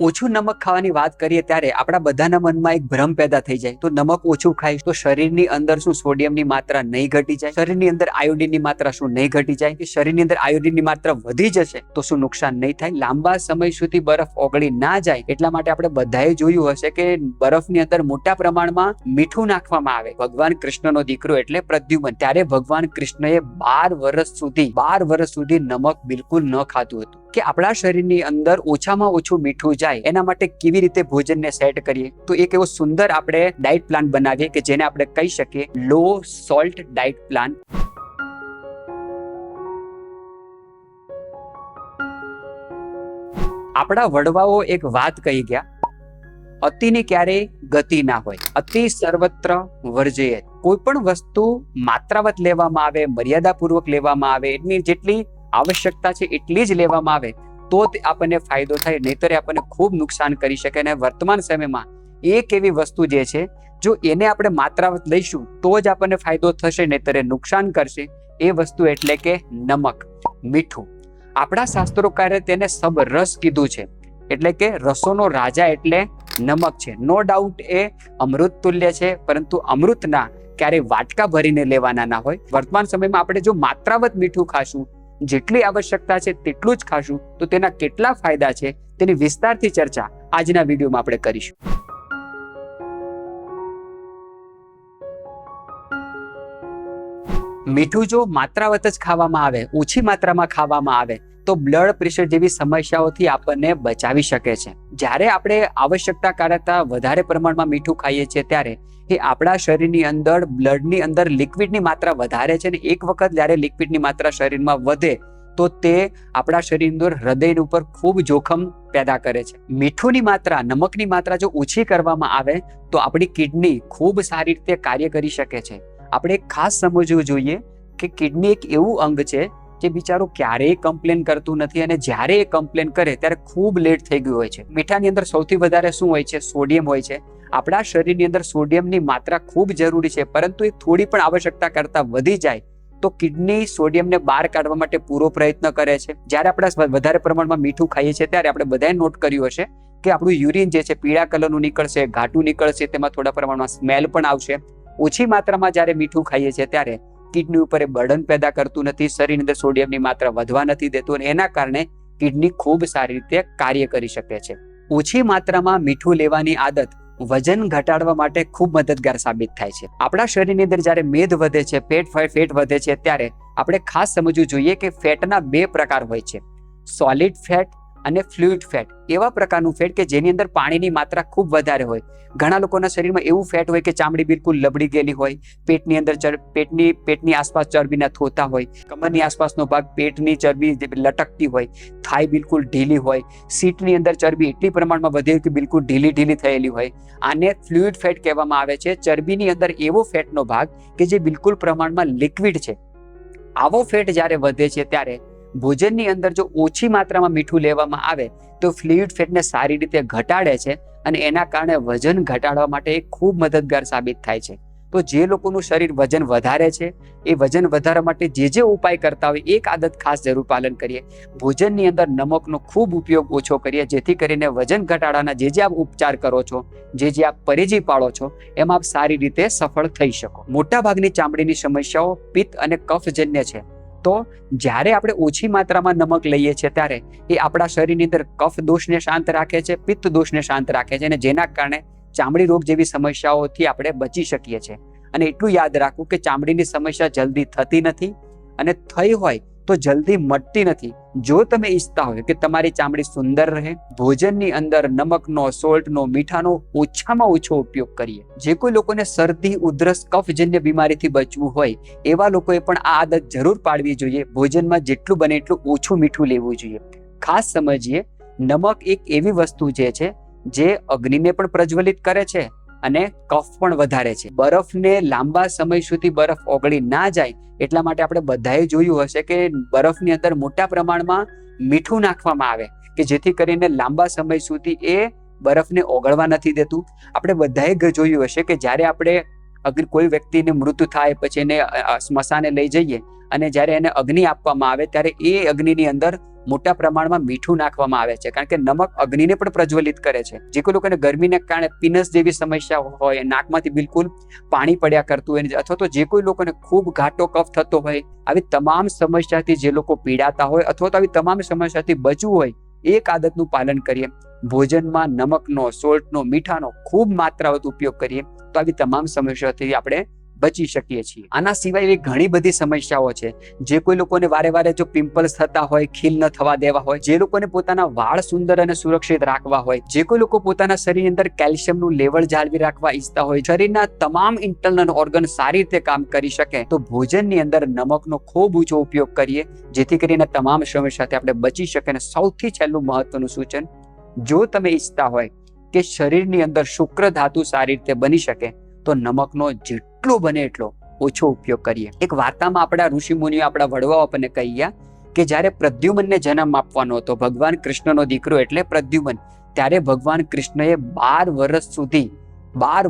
ઓછું નમક ખાવાની વાત કરીએ ત્યારે આપણા બધાના મનમાં એક ભ્રમ પેદા થઈ જાય તો નમક ઓછું ખાઈશ તો શરીરની અંદર શું સોડિયમની માત્રા નહીં ઘટી જાય, શરીરની અંદર આયોડિનની માત્રા શું નહીં ઘટી જાય, કે શરીરની અંદર આયોડિનની માત્રા વધી જશે તો શું નુકસાન નહીં થાય, લાંબા સમય સુધી બરફ ઓગળી ના જાય એટલા માટે આપણે બધાએ જોયું હશે કે બરફની અંદર મોટા પ્રમાણમાં મીઠું નાખવામાં આવે. ભગવાન કૃષ્ણનો દીકરો એટલે પ્રદ્યુમન, ત્યારે ભગવાન કૃષ્ણએ 12 વર્ષ સુધી નમક બિલકુલ ન ખાધું હતું કે આપણા શરીરની અંદર ઓછામાં ઓછું મીઠું જાય એના માટે કેવી રીતે ભોજનને સેટ કરીએ. તો એક એવો સુંદર આપણે ડાયટ પ્લાન બનાવીએ કે જેને આપણે કહી શકીએ લો સોલ્ટ ડાયટ પ્લાન. આપણા વડવાઓ એક વાત કહી ગયા, અતિની ક્યારેય ગતિ ના હોય, અતિ સર્વત્ર વર્જેય. કોઈ પણ વસ્તુ માત્રાવત લેવામાં આવે, મર્યાદાપૂર્વક લેવામાં આવે, એની જેટલી આવશ્યકતા છે એટલી જ લેવામાં આવે તો જ આપણને ફાયદો થાય, નહીતર આપણને ખૂબ નુકસાન કરી શકે. અને વર્તમાન સમયમાં એક એવી વસ્તુ જે છે જો એને આપણે માત્રાવત લઈશું તો જ આપણને ફાયદો થશે, નહીતર નુકસાન કરશે. એ વસ્તુ એટલે કે નમક, મીઠું. આપણા શાસ્ત્રોકારે તેને સબ રસ કીધું છે, એટલે કે રસોનો રાજા એટલે નમક છે. નો ડાઉટ એ અમૃત તુલ્ય છે, પરંતુ અમૃતના ક્યારેય વાટકા ભરીને લેવાના ના હોય. વર્તમાન સમયમાં આપણે જો માત્રાવત મીઠું ખાશું, જેટલી આવશ્યકતા છે તેટલું જ ખાશું તો તેના કેટલા ફાયદા છે તેની વિસ્તારથી ચર્ચા આજના વિડીયોમાં આપણે કરીશું. મીઠું જો માત્રાવત જ ખાવામાં આવે, ઓછી માત્રામાં ખાવામાં આવે તો બ્લડ પ્રેશર જેવી સમસ્યાઓથી આપણને બચાવી શકે છે. જ્યારે આપણે આવશ્યકતા કરતા વધારે પ્રમાણમાં મીઠું ખાઈએ છીએ ત્યારે એ આપણા શરીરની અંદર બ્લડની અંદર લિક્વિડની માત્રા વધારે છે, ને એક વખત જ્યારે લિક્વિડની માત્રા શરીરમાં વધે તો તે આપણા શરીર અંદર હૃદય ઉપર ખૂબ જોખમ પેદા કરે છે. મીઠુંની માત્રા, નમકની માત્રા જો ઓછી કરવામાં આવે તો આપણી કિડની ખૂબ સારી રીતે કાર્ય કરી શકે છે. આપણે ખાસ સમજવું જોઈએ કે કિડની એક એવું અંગ છે જે બિચારું ક્યારેય કમ્પ્લેન કરતું નથી, અને જ્યારે એ કમ્પ્લેન કરે ત્યારે ખૂબ લેટ થઈ ગયું હોય છે. મીઠાની અંદર સૌથી વધારે શું હોય છે? સોડિયમ હોય છે. આપણા શરીરની અંદર સોડિયમની માત્રા ખૂબ જરૂરી છે, પરંતુ એ થોડી પણ આવશ્યકતા કરતા વધી જાય તો કિડની સોડિયમને બહાર કાઢવા માટે પૂરો પ્રયત્ન કરે છે. જ્યારે આપણે વધારે પ્રમાણમાં મીઠું ખાઈએ છીએ ત્યારે આપણે બધાએ નોટ કર્યું હશે કે આપણું યુરિન જે છે પીળા કલરનું નીકળશે, ઘાટું નીકળશે, તેમાં થોડા પ્રમાણમાં સ્મેલ પણ આવશે. ઓછી માત્રામાં જ્યારે મીઠું ખાઈએ છીએ ત્યારે કિડની ઉપર એ બર્ડન પેદા કરતું નથી, શરીરની અંદર સોડિયમની માત્રા વધવા નથી દેતું, અને એના કારણે કિડની ખૂબ સારી રીતે કાર્ય કરી શકે છે. ઓછી માત્રામાં મીઠું લેવાની આદત વજન ઘટાડવા માટે ખૂબ મદદગાર સાબિત થાય છે. આપણા શરીરની અંદર જ્યારે મેદ વધે છે, ફેટ વધે છે, ત્યારે આપણે ખાસ સમજવું જોઈએ કે ફેટના 2 પ્રકાર હોય છે, સોલિડ ફેટ અને ફ્લુઇડ ફેટ. એવા પ્રકારનું ફેટ કે જેની અંદર પાણીની માત્રા ખૂબ વધારે હોય. ઘણા લોકોના શરીરમાં એવું ફેટ હોય કે ચામડી બિલકુલ લબડી ગયેલી હોય, પેટની અંદર પેટની આસપાસ ચરબીના થોતા હોય, કમરની આસપાસનો ભાગ પેટની ચરબી લટકતી હોય, થાઈ બિલકુલ ઢીલી હોય, સીટની અંદર ચરબી એટલી પ્રમાણમાં વધે કે બિલકુલ ઢીલી થયેલી હોય. આને ફ્લુઇડ ફેટ કહેવામાં આવે છે. ચરબીની અંદર એવો ફેટનો ભાગ કે જે બિલકુલ પ્રમાણમાં લિક્વિડ છે. આવો ફેટ જ્યારે વધે છે ત્યારે ભોજનની અંદર જો ઓછી માત્રામાં મીઠું લેવામાં આવે તો ફ્લુઇડ ફેટને સારી રીતે ઘટાડે છે, અને એના કારણે વજન ઘટાડવા માટે એ ખૂબ મદદગાર સાબિત થાય છે. તો જે લોકોનું શરીર વજન વધારે છે એ વજન વધારવા માટે જે ઉપાય કરતા હોય એક આદત ખાસ જરૂર પાલન કરીએ. ભોજનની અંદર નમકનો ખૂબ ઉપયોગ ઓછો કરીએ, જેથી કરીને વજન ઘટાડવાના જે આપ ઉપચાર કરો છો, જે આપ પરેજી પાળો છો એમાં આપ સારી રીતે સફળ થઈ શકો. મોટા ભાગની ચામડીની સમસ્યાઓ પિત્ત અને કફજન્ય છે. તો જ્યારે આપણે ઓછી માત્રામાં નમક લઈએ છીએ ત્યારે એ આપણા શરીરની અંદર કફ દોષને શાંત રાખે છે, પિત્ત દોષને શાંત રાખે છે, અને જેના કારણે ચામડી રોગ જેવી સમસ્યાઓથી આપણે બચી શકીએ છીએ. અને એટલું યાદ રાખવું કે ચામડીની સમસ્યા જલ્દી થતી નથી, અને થઈ હોય તો જલ્દી મટતી નથી. જો તમે ઈચ્છતા હોય કે તમારી ચામડી સુંદર રહે, ભોજનની અંદર નમકનો, સોલ્ટનો, મીઠાનો ઓછામાં ઓછો ઉપયોગ કરીએ. જે કોઈ લોકોને શરદી, ઉધરસ, કફજન્ય બીમારીથી બચવું હોય એવા લોકોએ પણ આ આદત જરૂર પાડવી જોઈએ. ભોજનમાં જેટલું બને એટલું ઓછું મીઠું લેવું જોઈએ. ખાસ સમજીએ, નમક એક એવી વસ્તુ છે જે અગ્નિને પણ પ્રજ્વલિત કરે છે અને કફ પણ વધારે છે. બરફને લાંબા સમય સુધી બરફ ઓગળી ના જાય એટલા માટે આપણે બધાએ જોયું હશે કે બરફની અંદર મોટા પ્રમાણમાં મીઠું નાખવામાં આવે કે જેથી કરીને લાંબા સમય સુધી એ બરફને ઓગળવા નથી દેતું. આપણે બધાએ જોયું હશે કે જ્યારે આપણે કોઈ વ્યક્તિને મૃત્યુ થાય પછી એને સ્મશાને લઈ જઈએ અને જ્યારે એને અગ્નિ આપવામાં આવે ત્યારે એ અગ્નિની અંદર મોટા પ્રમાણમાં મીઠું નાખવામાં આવે છે, કારણ કે નમક અગ્નિને પણ પ્રજ્વલિત કરે છે. જે કોઈ લોકોને ગરમીને કારણે પીનસ જેવી સમસ્યા હોય, નાકમાંથી બિલકુલ પાણી પડ્યા કરતું હોય, અથવા તો જે કોઈ લોકોને ખૂબ ઘાટો કફ થતો હોય, આવી તમામ સમસ્યાથી જે લોકો પીડાતા હોય અથવા તો આવી તમામ સમસ્યાથી બચવું હોય, એક આદતનું પાલન કરીએ. ભોજનમાં નમકનો, સોલ્ટનો, મીઠાનો ખૂબ માત્રાવત ઉપયોગ કરીએ તો આવી તમામ સમસ્યાઓથી આપણે બચી શકીએ છીએ. આના સિવાય એવી ઘણી બધી સમસ્યાઓ છે. જે કોઈ લોકોને વારે વારે જો પિમ્પલ્સ થતા હોય, ખીલ ન થવા દેવા હોય, જે લોકોને પોતાના વાળ સુંદર અને સુરક્ષિત રાખવા હોય, જે કોઈ લોકો પોતાના શરીરની અંદર કેલ્શિયમનું લેવલ જાળવી રાખવા ઈચ્છતા હોય, શરીરના તમામ ઇન્ટરનલ ઓર્ગન સારી રીતે કામ કરી શકે, તો ભોજનની અંદર નમકનો ખૂબ ઊંચો ઉપયોગ કરીએ, જેથી કરીને તમામ સમસ્યાથી આપણે બચી શકીએ. અને સૌથી છેલ્લું મહત્વનું સૂચન, જો તમે ઈચ્છતા હોય કે શરીરની અંદર શુક્ર ધાતુ સારી રીતે બની શકે, તો નમકનો જેટલો બને એટલો ઓછો ઉપયોગ કરીએ. એક વાર્તામાં આપણા ઋષિ મુનિઓ, આપણા વડવાઓ આપણને કહ્યા કે જ્યારે પ્રદ્યુમનને જન્મ આપવાનો હતો, ભગવાન કૃષ્ણનો દીકરો એટલે પ્રદ્યુમન, ત્યારે ભગવાન કૃષ્ણએ 12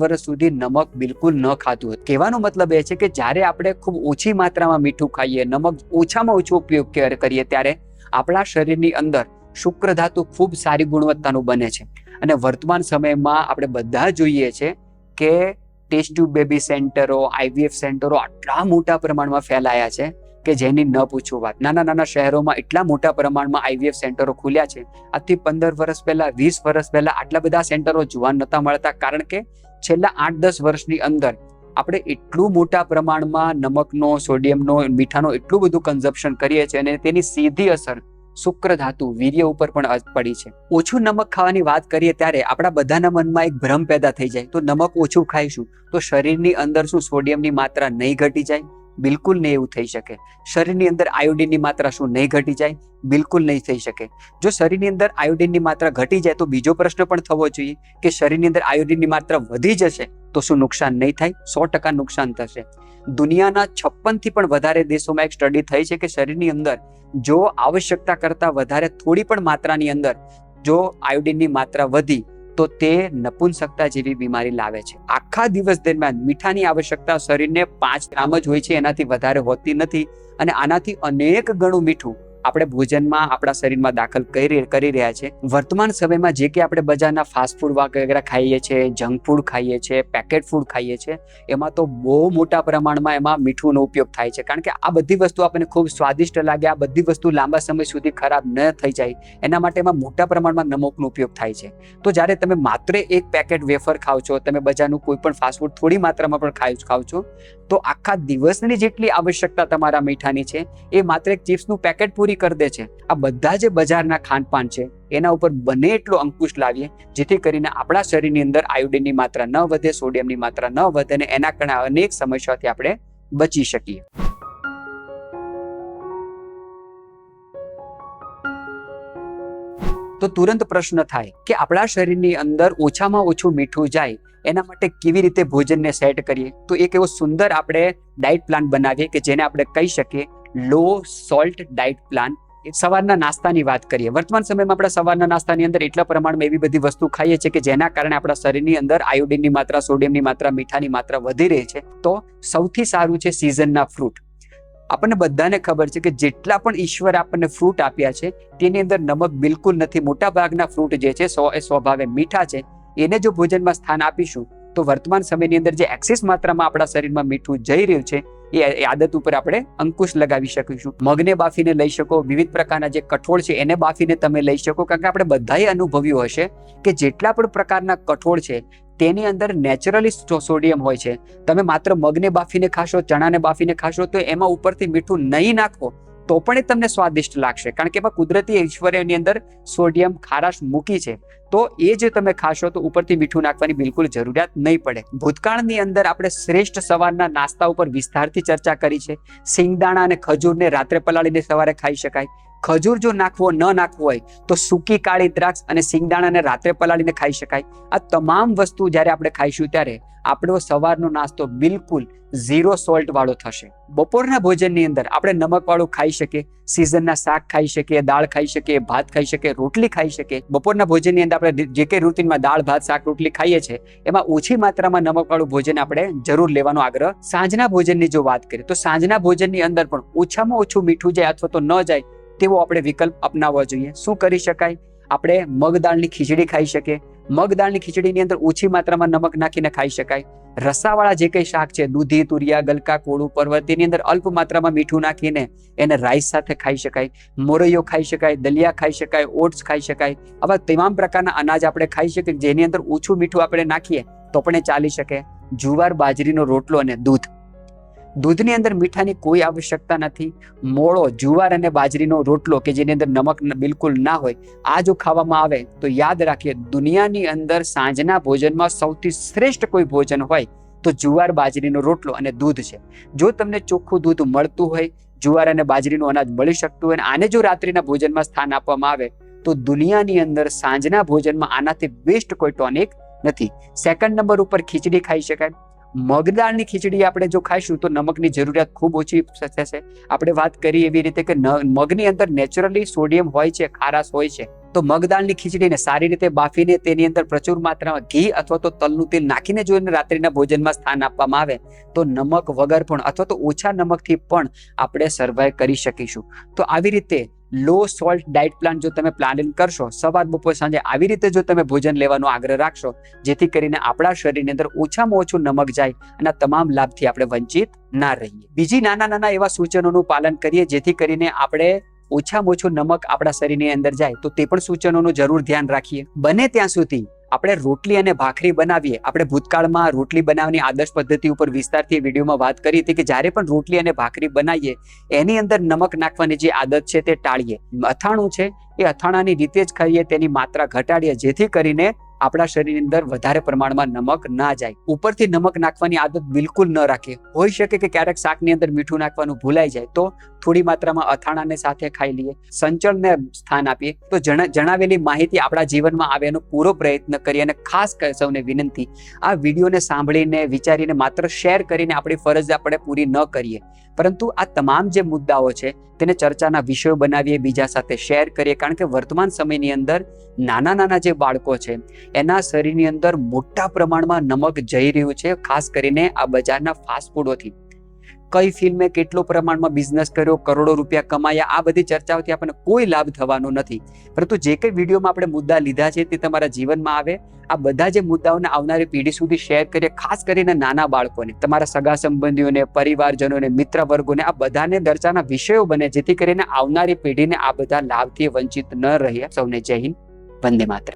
વર્ષ સુધી નમક બિલકુલ ન ખાધું હતું. કહેવાનો મતલબ એ છે કે જ્યારે આપણે ખૂબ ઓછી માત્રામાં મીઠું ખાઈએ, નમક ઓછામાં ઓછો ઉપયોગ કરીએ, ત્યારે આપણા શરીરની અંદર શુક્ર ધાતુ ખૂબ સારી ગુણવત્તાનું બને છે. અને વર્તમાન સમયમાં આપણે બધા જોઈએ છે કે ટેસ્ટ ટ્યુબ બેબી સેન્ટરો, IVF સેન્ટરો આટલા મોટા પ્રમાણમાં ફેલાયા છે કે જેની ન પૂછો વાત. નાના નાના શહેરોમાં એટલા મોટા પ્રમાણમાં IVF સેન્ટરો ખુલ્યા છે. આજથી 15 વર્ષ પહેલા, 20 વર્ષ પહેલા આટલા બધા સેન્ટરો જોવા નતા મળતા, કારણ કે છેલ્લા 8-10 વર્ષની અંદર આપણે એટલું મોટા પ્રમાણમાં નમકનો, સોડિયમનો, મીઠાનો એટલું બધું કન્ઝપ્શન કરીએ છીએ, અને તેની સીધી અસર શુક્ર ધાતુ, વીર્ય ઉપર પણ પડી છે. ઓછું નમક ખાવાની વાત કરીએ ત્યારે આપણા બધાના મનમાં એક ભ્રમ પેદા થઈ જાય, તો નમક ઓછું ખાઈશું તો શરીરની અંદર શું સોડિયમની માત્રા નહીં ઘટી જાય? બિલકુલ નહીં એવું થઈ શકે. શરીરની અંદર આયોડિનની માત્રા શું નહીં ઘટી જાય? બિલકુલ નહીં થઈ શકે. જો શરીરની અંદર આયોડિનની માત્રા ઘટી જાય તો બીજો પ્રશ્ન પણ થવો જોઈએ કે શરીરની અંદર આયોડિનની માત્રા વધી જશે તો શું નુકસાન નહીં થાય? 100% નુકસાન થશે. દુનિયાના 56 થી પણ વધારે દેશોમાં એક સ્ટડી થઈ છે કે શરીરની અંદર જો આવશ્યકતા કરતા વધારે થોડી પણ માત્રાની અંદર જો આયોડિનની માત્રા વધી તો તે નપુંસકતા જેવી બીમારી લાવે છે. આખા દિવસ દરમિયાન મીઠાની આવશ્યકતા શરીરને 5 ગ્રામ જ હોય છે, એનાથી વધારે હોતી નથી. અને આનાથી અનેક ગણું મીઠું આપણે ભોજનમાં, આપણા શરીરમાં દાખલ કરી રહ્યા છે. વર્તમાન સમયમાં જે કે આપણે બજારના ફાસ્ટ ફૂડ વગેરે ખાઈએ છીએ, જંક ફૂડ ખાઈએ છીએ, પેકેટ ફૂડ ખાઈએ છીએ, એમાં તો બહુ મોટા પ્રમાણમાં એમાં મીઠુંનો ઉપયોગ થાય છે. કારણ કે આ બધી વસ્તુ આપણને ખૂબ સ્વાદિષ્ટ લાગે, આ બધી વસ્તુ લાંબા સમય સુધી ખરાબ ન થઈ જાય, એના માટે એમાં મોટા પ્રમાણમાં નમકનો ઉપયોગ થાય છે. તો જ્યારે તમે માત્ર એક પેકેટ વેફર ખાવ છો, તમે બજારનું કોઈ પણ ફાસ્ટ ફૂડ થોડી માત્રામાં પણ ખાવ છો, તો આખા દિવસની જેટલી આવશ્યકતા તમારા મીઠાની છે એ માત્ર એક ચિપ્સનું પેકેટ પૂરી કરી દે છે. આ બધા જે બજારના ખાનપાન છે એના ઉપર બને એટલો અંકુશ લાવીએ, જેથી કરીને આપણા શરીરની અંદર આયોડિનની માત્રા ન વધે, સોડિયમની માત્રા ન વધે, અને એના કારણે અનેક સમસ્યાઓથી આપણે બચી શકીએ. તો તુરંત પ્રશ્ન થાય કે આપણા શરીરની અંદર ઓછામાં ઓછું મીઠું જાય એના માટે કેવી રીતે ભોજનને સેટ કરીએ? તો એક એવો સુંદર આપણે ડાયટ પ્લાન બનાવીએ કે જેને આપણે કહી શકીએ લો સોલ્ટ ડાયટ પ્લાન. સવારના નાસ્તાની વાત કરીએ. વર્તમાન સમયમાં આપણે સવારના નાસ્તાની અંદર એટલા પ્રમાણમાં એવી બધી વસ્તુ ખાઈએ છીએ કે જેના કારણે આપણા શરીરની અંદર આયોડિનની માત્રા, સોડિયમની માત્રા, મીઠાની માત્રા વધી રહી છે. તો સૌથી સારું છે સિઝનના ફ્રૂટ. આપણને બધાને ખબર છે કે જેટલા પણ ઈશ્વર આપણને ફ્રૂટ આપ્યા છે તેની અંદર નમક બિલકુલ નથી. મોટા ભાગના ફ્રૂટ જે છે સ્વભાવે મીઠા છે. એને જો ભોજનમાં સ્થાન આપીશું તો વર્તમાન સમયની અંદર જે એક્સેસ માત્રામાં આપણા શરીરમાં મીઠું જઈ રહ્યું છે એ આદત ઉપર આપણે અંકુશ લગાવી શકીશું. મગને બાફીને લઈ શકો, વિવિધ પ્રકારના જે કઠોળ છે એને બાફીને તમે લઈ શકો, કારણ કે આપણે બધાએ અનુભવ્યું હશે કે જેટલા પણ પ્રકારના કઠોળ છે તેની અંદર નેચરલી સોડિયમ હોય છે. તમે માત્ર મગને બાફીને ખાશો, ચણાને બાફીને ખાશો તો એમાં ઉપરથી મીઠું નહીં નાખો તો પણ એ તમને સ્વાદિષ્ટ લાગશે, કારણ કે એમાં કુદરતી ઐશ્વર્યની અંદર સોડિયમ, ખારાશ મૂકી છે. તો એ જે તમે ખાશો તો ઉપરથી મીઠું નાખવાની બિલકુલ જરૂરિયાત નહીં પડે. ભૂતકાળની અંદર આપણે શ્રેષ્ઠ સવારના નાસ્તા ઉપર વિસ્તારથી ચર્ચા કરી છે. સિંગદાણા અને ખજૂરને રાત્રે પલાળીને સવારે ખાઈ શકાય. ખજૂર જો નાખવો ન નાખવો હોય તો સૂકી કાળી દ્રાક્ષ અને સિંગદાણાને રાત્રે પલાળીને ખાઈ શકાય. આ તમામ વસ્તુ જ્યારે આપણે ખાઈશું ત્યારે આપણો સવારનો નાસ્તો બિલકુલ 0 સોલ્ટ વાળો થશે. બપોરના ભોજનની અંદર આપણે નમક વાળું ખાઈ શકીએ, સિઝનના શાક ખાઈ શકીએ, દાળ ખાઈ શકીએ, ભાત ખાઈ શકીએ, રોટલી ખાઈ શકીએ. બપોરના ભોજનની અંદર આપણે જે કંઈ રૂટીનમાં દાળ, ભાત, શાક, રોટલી ખાઈએ છીએ એમાં ઓછી માત્રામાં નમક વાળું ભોજન આપણે જરૂર લેવાનો આગ્રહ. સાંજના ભોજનની જો વાત કરીએ તો સાંજના ભોજનની અંદર પણ ઓછામાં ઓછું મીઠું જાય અથવા તો ન જાય તેવો આપણે વિકલ્પ અપનાવવો જોઈએ. શું કરી શકાય? આપણે મગ દાળની ખીચડી ખાઈ શકીએ. મગ દાળની ખીચડીની અંદર ઓછી માત્રામાં નમક નાખીને ખાઈ શકાય. રસાવાળા જે કંઈ શાક છે, દૂધી, તુરિયા, ગલકા, કોળું, પરવર, તેની અંદર અલ્પ માત્રામાં મીઠું નાખીને એને રાઈસ સાથે ખાઈ શકાય. મોરૈયો ખાઈ શકાય, દલિયા ખાઈ શકાય, ઓટ્સ ખાઈ શકાય. આવા તમામ પ્રકારના અનાજ આપણે ખાઈ શકીએ જેની અંદર ઓછું મીઠું આપણે નાખીએ તો પણ એ ચાલી શકે. જુવાર, બાજરીનો રોટલો અને દૂધ. દૂધની અંદર મીઠાની કોઈ આવશ્યકતા નથી. મોળો જુવાર અને બાજરીનો રોટલો કે જેની અંદર નમક બિલકુલ ના હોય, આ જો ખાવામાં આવે તો યાદ રાખીએ, દુનિયાની અંદર સાંજના ભોજનમાં સૌથી શ્રેષ્ઠ કોઈ ભોજન હોય તો જુવાર, બાજરીનો રોટલો અને દૂધ છે. જો તમને ચોખ્ખું દૂધ મળતું હોય, જુવાર અને બાજરીનું અનાજ મળી શકતું હોય અને આને જો રાત્રિના ભોજનમાં સ્થાન આપવામાં આવે તો દુનિયાની અંદર સાંજના ભોજનમાં આનાથી બેસ્ટ કોઈ ટોનિક નથી. સેકન્ડ નંબર ઉપર ખીચડી ખાઈ શકાય. મગદાળની ખીચડી આપણે જો ખાઈશું તો નમકની જરૂરિયાત ખૂબ ઓછી થશે. આપણે વાત કરી એવી રીતે કે મગની અંદર નેચરલી સોડિયમ હોય છે, ખારાશ હોય છે. તો મગદાળની ખીચડીને સારી રીતે બાફીને તેની અંદર પ્રચુર માત્રામાં ઘી અથવા તો તલનું તેલ નાખીને જો રાત્રિના ભોજનમાં સ્થાન આપવામાં આવે તો નમક વગર પણ અથવા તો ઓછા નમકથી પણ આપણે સર્વાઈવ કરી શકીશું. તો આવી રીતે લો સોલ્ટ ડાયટ પ્લાન જો તમે પ્લાનિંગ કરશો, સવાર, બપોર, સાંજે આવી રીતે જો તમે ભોજન લેવાનો આગ્રહ રાખશો, જેથી કરીને આપણા શરીરની અંદર ઓછામાં ઓછું નમક જાય અને તમામ લાભથી આપણે વંચિત ના રહીએ. બીજી નાના એવા સૂચનોનું પાલન કરીએ જેથી કરીને આપણે ઓછામાં ઓછું નમક આપણા શરીરની અંદર જાય, તો તે પણ સૂચનોનું જરૂર ધ્યાન રાખીએ. બને ત્યાં સુધી આપણે રોટલી અને ભાખરી બનાવીએ. આપણે ભૂતકાળમાં રોટલી બનાવવાની આદર્શ પદ્ધતિ ઉપર વિસ્તારથી વિડીયોમાં વાત કરી હતી કે જ્યારે પણ રોટલી અને ભાખરી બનાવીએ એની અંદર નમક નાખવાની જે આદત છે તે ટાળીએ. અથાણું છે એ અથાણાની રીતે જ ખાઈએ, તેની માત્રા ઘટાડીએ જેથી કરીને આપણા શરીરની અંદર વધારે પ્રમાણમાં નમક ના જાય. ઉપરથી નમક નાખવાની આદત બિલકુલ ન રાખીએ. હોઈ શકે કે ક્યારેક શાકની અંદર મીઠું નાખવાનું ભૂલાઈ જાય તો થોડી માત્રામાં અથાણાને સાથે ખાઈ લઈએ. સંચળને સ્થાન આપીએ. તો જણાવેલી માહિતી આપણા જીવનમાં આવે એનો પૂરો પ્રયત્ન કરીએ અને ખાસ સૌને વિનંતી, આ વિડીયોને સાંભળીને વિચારીને માત્ર શેર કરીને આપણી ફરજ આપણે પૂરી ન કરીએ, પરંતુ આ તમામ જે મુદ્દાઓ છે તેને ચર્ચાના વિષયો બનાવીએ, બીજા સાથે શેર કરીએ. કારણ કે વર્તમાન સમયની અંદર નાના જે બાળકો છે એના શરીરની અંદર મોટા પ્રમાણમાં નમક જઈ રહ્યું છે, ખાસ કરીને આ બજારના ફાસ્ટ ફૂડોથી. કઈ ફિલ્મે કેટલો પ્રમાણમાં બિઝનેસ કર્યો, કરોડો રૂપિયા કમાયા, આ બધી ચર્ચાઓથી આપણને કોઈ લાભ થવાનો નથી. પરંતુ જે કંઈ વિડીયોમાં આપણે મુદ્દા લીધા છે તે તમારા જીવનમાં આવે, આ બધા જે મુદ્દાઓને આવનારી પેઢી સુધી શેર કરીએ, ખાસ કરીને નાના બાળકોને, તમારા સગા સંબંધીઓને, પરિવારજનોને, મિત્ર વર્ગોને, આ બધાને ચર્ચાના વિષયો બને જેથી કરીને આવનારી પેઢીને આ બધા લાભથી વંચિત ન રહે. સૌને જય હિન્દ, વંદે માતરમ.